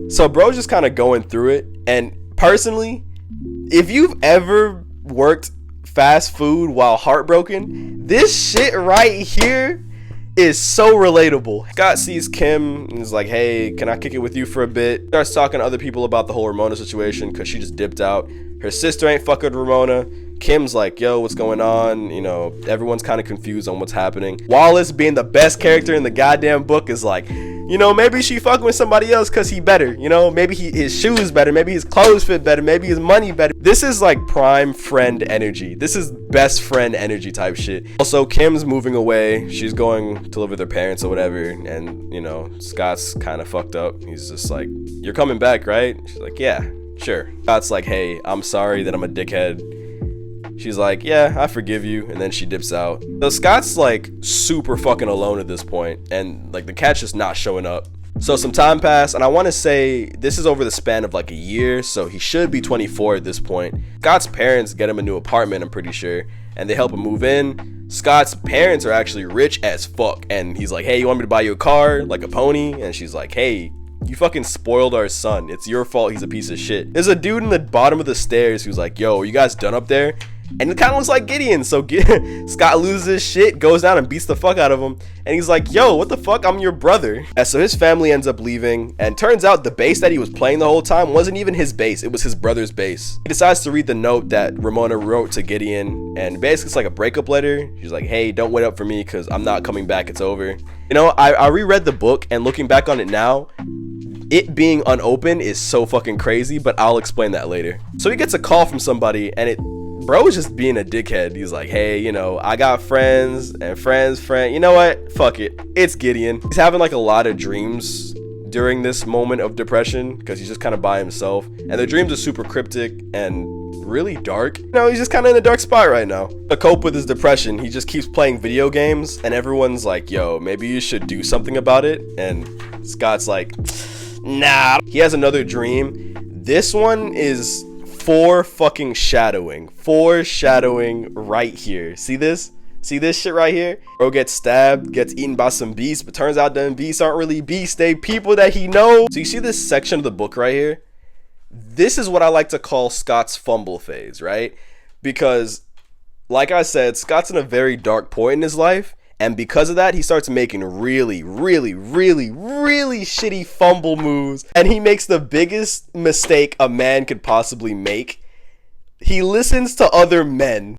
So bro's just kind of going through it. And personally, if you've ever worked fast food while heartbroken, this shit right here is so relatable. Scott sees Kim and is like, hey, can I kick it with you for a bit? Starts talking to other people about the whole Ramona situation because she just dipped out. Her sister ain't fucking with Ramona. Kim's like, yo, what's going on? You know, everyone's kind of confused on what's happening. Wallace, being the best character in the goddamn book, is like, you know, maybe she fucking with somebody else because he better. You know, maybe his shoes better. Maybe his clothes fit better. Maybe his money better. This is like prime friend energy. This is best friend energy type shit. Also, Kim's moving away. She's going to live with her parents or whatever. And, you know, Scott's kind of fucked up. He's just like, you're coming back, right? She's like, yeah, sure. Scott's like, hey, I'm sorry that I'm a dickhead. She's like, yeah, I forgive you. And then she dips out. So Scott's like super fucking alone at this point, and like the cat's just not showing up. So some time passed, and I want to say this is over the span of like a year, so he should be 24 at this point. Scott's parents get him a new apartment, I'm pretty sure, and they help him move in. Scott's parents are actually rich as fuck, and he's like, hey, you want me to buy you a car, like a pony? And she's like, hey, you fucking spoiled our son. It's your fault he's a piece of shit. There's a dude in the bottom of the stairs who's like, yo, are you guys done up there? And it kind of looks like Gideon. So Scott loses his shit, goes down and beats the fuck out of him. And he's like, yo, what the fuck? I'm your brother. And so his family ends up leaving. And turns out the bass that he was playing the whole time wasn't even his bass. It was his brother's bass. He decides to read the note that Ramona wrote to Gideon. And basically it's like a breakup letter. She's like, hey, don't wait up for me because I'm not coming back. It's over. You know, I reread the book, and looking back on it now, it being unopened is so fucking crazy, but I'll explain that later. So he gets a call from somebody, and bro is just being a dickhead. He's like, hey, you know, I got friends and friends. You know what? Fuck it. It's Gideon. He's having like a lot of dreams during this moment of depression because he's just kind of by himself. And the dreams are super cryptic and really dark. You know, he's just kind of in a dark spot right now. To cope with his depression, he just keeps playing video games, and everyone's like, yo, maybe you should do something about it. And Scott's like, nah. He has another dream. This one is foreshadowing right here. See this shit right here? Bro gets stabbed, gets eaten by some beasts, but turns out them beasts aren't really beasts, they people that he knows. So you see this section of the book right here? This is what I like to call Scott's fumble phase, right? Because like I said, Scott's in a very dark point in his life, and because of that, he starts making really shitty fumble moves. And he makes the biggest mistake a man could possibly make. He listens to other men.